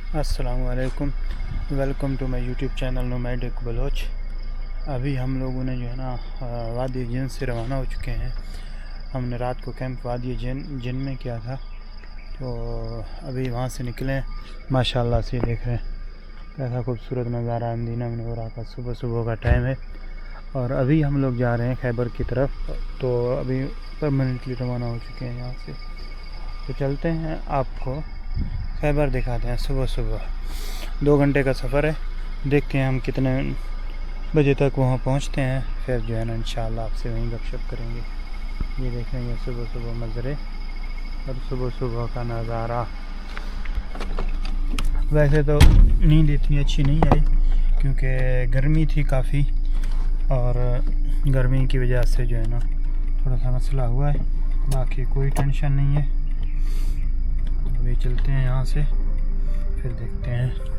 अस्सलाम वालेकुम। Welcome to my YouTube channel nomadic Baloch. अभी हम लोगों ने जो है ना वादी जिन से रवाना हो चुके हैं। हमने रात को कैंप वादी जिन में किया था, तो अभी वहाँ से निकले। माशाल्लाह से देख रहे हैं कैसा खूबसूरत नज़ारा मदीना मुनव्वरा का। सुबह सुबह का टाइम है और अभी हम लोग जा रहे हैं खैबर की तरफ। तो अभी परमानेंटली रवाना हो चुके हैं यहाँ से। तो चलते हैं, आपको खैबर दिखाते हैं। सुबह सुबह 2 घंटे का सफ़र है। देखते हैं हम कितने बजे तक वहाँ पहुँचते हैं। फिर जो है ना इंशाल्लाह आपसे वहीं गपशप करेंगे। ये देखेंगे सुबह सुबह मंजरे और सुबह सुबह का नज़ारा। वैसे तो नींद इतनी अच्छी नहीं आई क्योंकि गर्मी थी काफ़ी, और गर्मी की वजह से जो है ना थोड़ा सा मसला हुआ है। बाकी कोई टेंशन नहीं है। अभी चलते हैं यहाँ से, फिर देखते हैं।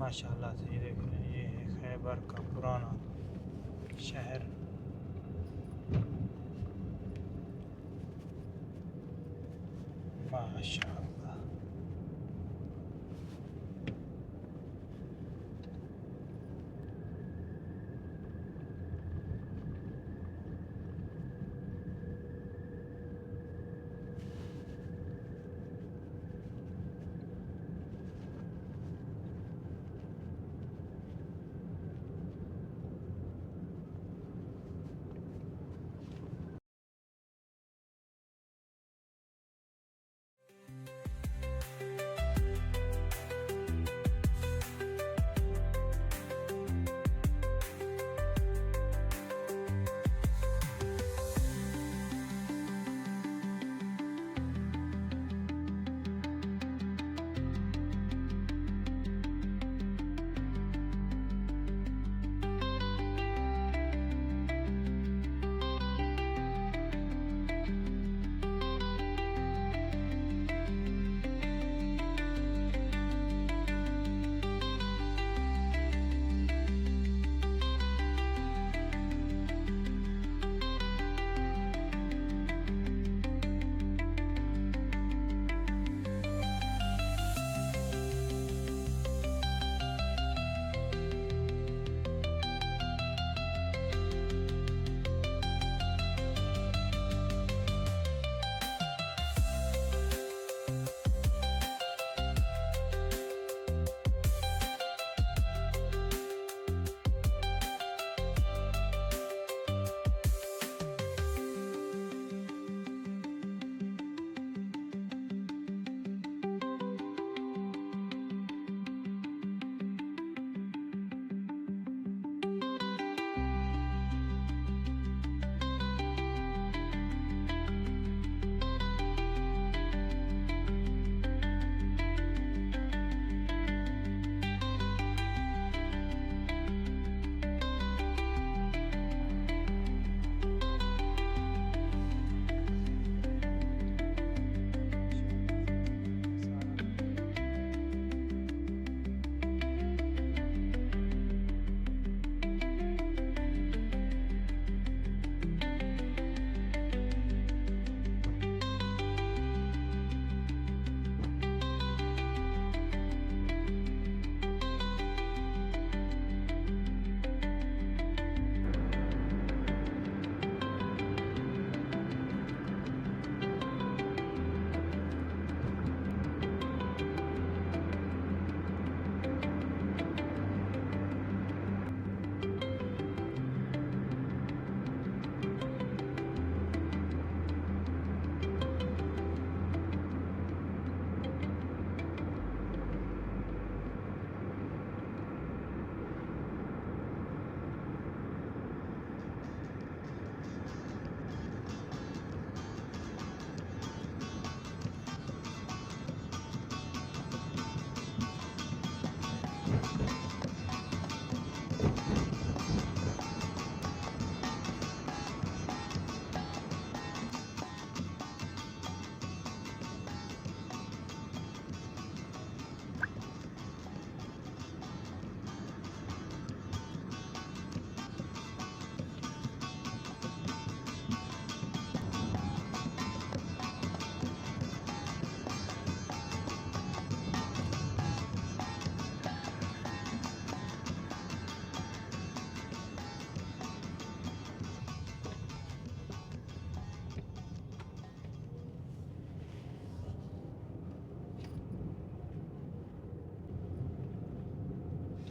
माशाल्लाह से ये देख रहे हैं, ये है खैबर का पुराना शहर। माशाल्लाह।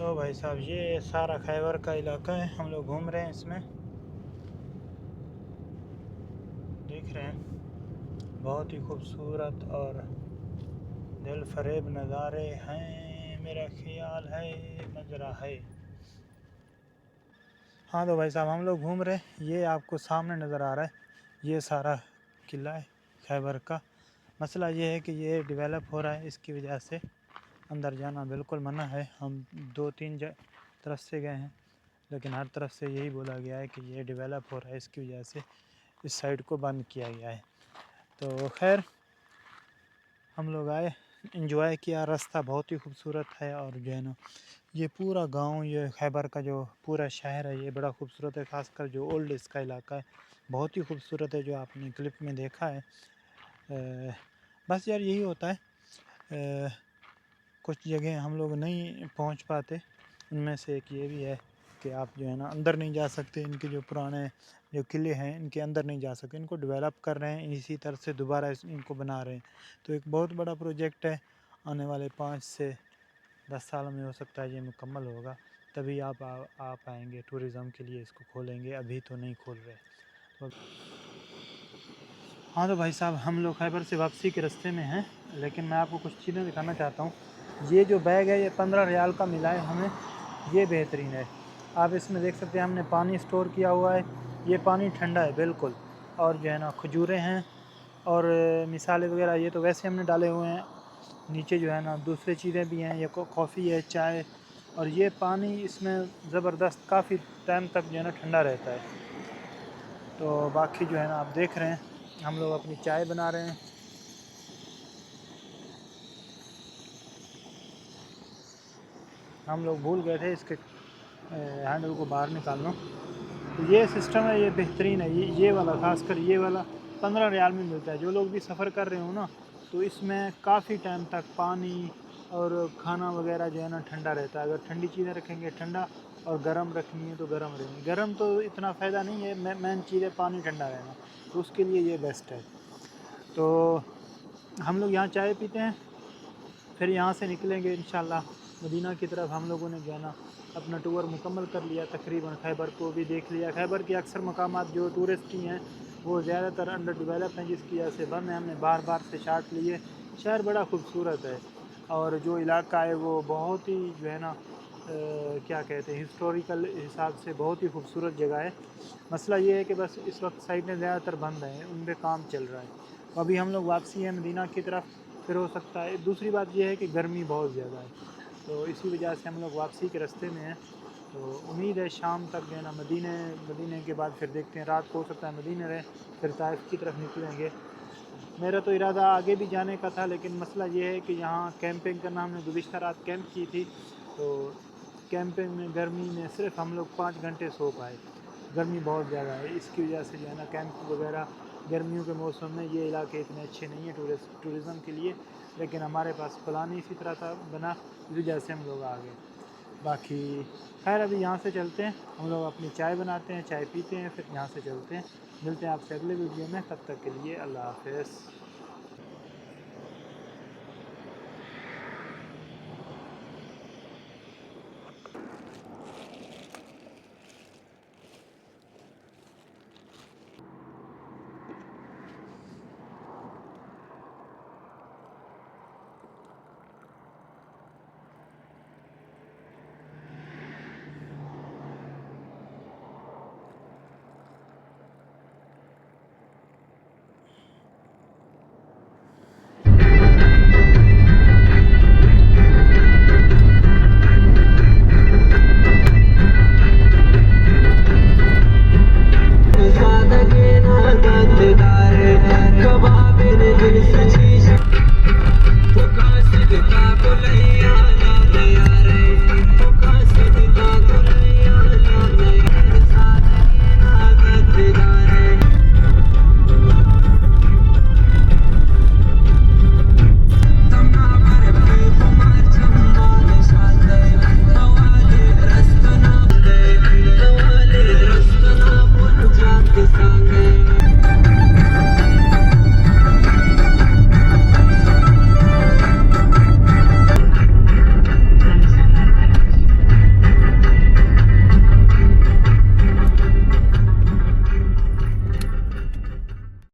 तो भाई साहब ये सारा खैबर का इलाका है, हम लोग घूम रहे हैं इसमें, देख रहे हैं बहुत ही खूबसूरत और दिल फरेब नज़ारे हैं, मेरा ख्याल है नजरा है। हाँ तो भाई साहब हम लोग घूम रहे हैं, ये आपको सामने नज़र आ रहा है, ये सारा किला है खैबर का। मसला ये है कि ये डेवलप हो रहा है, इसकी वजह से अंदर जाना बिल्कुल मना है। हम 2-3 तरफ से गए हैं, लेकिन हर तरफ से यही बोला गया है कि ये डेवलप हो रहा है, इसकी वजह से इस साइड को बंद किया गया है। तो खैर हम लोग आए, इंजॉय किया, रास्ता बहुत ही खूबसूरत है। और जो है ना ये पूरा गांव, ये खैबर का जो पूरा शहर है ये बड़ा खूबसूरत है, ख़ासकर जो ओल्ड इसका इलाका है बहुत ही खूबसूरत है, जो आपने क्लिप में देखा है। बस यार यही होता है, कुछ जगह हम लोग नहीं पहुंच पाते, उनमें से एक ये भी है कि आप जो है ना अंदर नहीं जा सकते, इनके जो पुराने जो किले हैं इनके अंदर नहीं जा सकते, इनको डेवलप कर रहे हैं, इसी तरह से दोबारा इनको बना रहे हैं। तो एक बहुत बड़ा प्रोजेक्ट है, आने वाले 5 से 10 साल में हो सकता है ये मुकम्मल होगा, तभी आप आ पाएंगे टूरिज़म के लिए इसको खोलेंगे, अभी तो नहीं खोल रहे। तो हाँ तो भाई साहब हम लोग खैबर से वापसी के रास्ते में हैं, लेकिन मैं आपको कुछ चीज़ें दिखाना चाहता हूँ। ये जो बैग है ये 15 रियाल का मिला है हमें, ये बेहतरीन है। आप इसमें देख सकते हैं हमने पानी स्टोर किया हुआ है, ये पानी ठंडा है बिल्कुल। और जो है ना खजूरें हैं और मिसाले वगैरह ये तो वैसे हमने डाले हुए हैं। नीचे जो है ना दूसरी चीज़ें भी हैं, ये कॉफ़ी है, चाय, और ये पानी इसमें ज़बरदस्त काफ़ी टाइम तक जो है ना ठंडा रहता है। तो बाकी जो है ना आप देख रहे हैं हम लोग अपनी चाय बना रहे हैं। हम लोग भूल गए थे इसके हैंडल को बाहर निकालना। तो ये सिस्टम है, ये बेहतरीन है, ये वाला खासकर ये वाला 15 रियाल में मिलता है। जो लोग भी सफ़र कर रहे हो ना तो इसमें काफ़ी टाइम तक पानी और खाना वगैरह जो है ना ठंडा रहता है। अगर ठंडी चीज़ें रखेंगे ठंडा, और गर्म रखनी है तो गर्म रहेंगी। गर्म तो इतना फ़ायदा नहीं है, मेन चीज़ है पानी ठंडा रहना, तो उसके लिए ये बेस्ट है। तो हम लोग यहाँ चाय पीते हैं, फिर यहाँ से निकलेंगे इंशाल्लाह मदीना की तरफ। हम लोगों ने जो है ना अपना टूर मुकम्मल कर लिया, तकरीबन खैबर को भी देख लिया। खैबर के अक्सर मकामात जो टूरिस्ट की हैं वो ज़्यादातर अंडर डेवलप हैं, जिसकी वजह से बंद है। हमने बार बार से शार्ट लिए। शहर बड़ा खूबसूरत है, और जो इलाका है वो बहुत ही जो है ना क्या कहते हैं हिस्टोरिकल हिसाब से बहुत ही खूबसूरत जगह है। मसला ये है कि बस इस वक्त साइडें ज़्यादातर बंद हैं, उन पर काम चल रहा है। तो अभी हम लोग वापसी है मदीना की तरफ, फिर हो सकता है। दूसरी बात यह है कि गर्मी बहुत ज़्यादा है, तो इसी वजह से हम लोग वापसी के रास्ते में हैं। तो उम्मीद है शाम तक जो है ना मदीने के बाद फिर देखते हैं, रात को हो सकता है मदीने रहे, फिर ताइफ की तरफ निकलेंगे। मेरा तो इरादा आगे भी जाने का था, लेकिन मसला ये है कि यहाँ कैंपिंग करना, हमने गुज़िश्ता रात कैंप की थी, तो कैंपिंग में गर्मी में सिर्फ हम लोग 5 घंटे सो पाए। गर्मी बहुत ज़्यादा है, इसकी वजह से जो है ना कैंप वगैरह गर्मियों के मौसम में ये इलाके इतने अच्छे नहीं हैं टूरिज़म के लिए। लेकिन हमारे पास प्लान ही इसी तरह था बना, इस वजह से हम लोग आ गए। बाकी खैर अभी यहाँ से चलते हैं, हम लोग अपनी चाय बनाते हैं, चाय पीते हैं, फिर यहाँ से चलते हैं। मिलते हैं आपसे अगले वीडियो में, तब तक के लिए अल्लाह हाफ़िज़।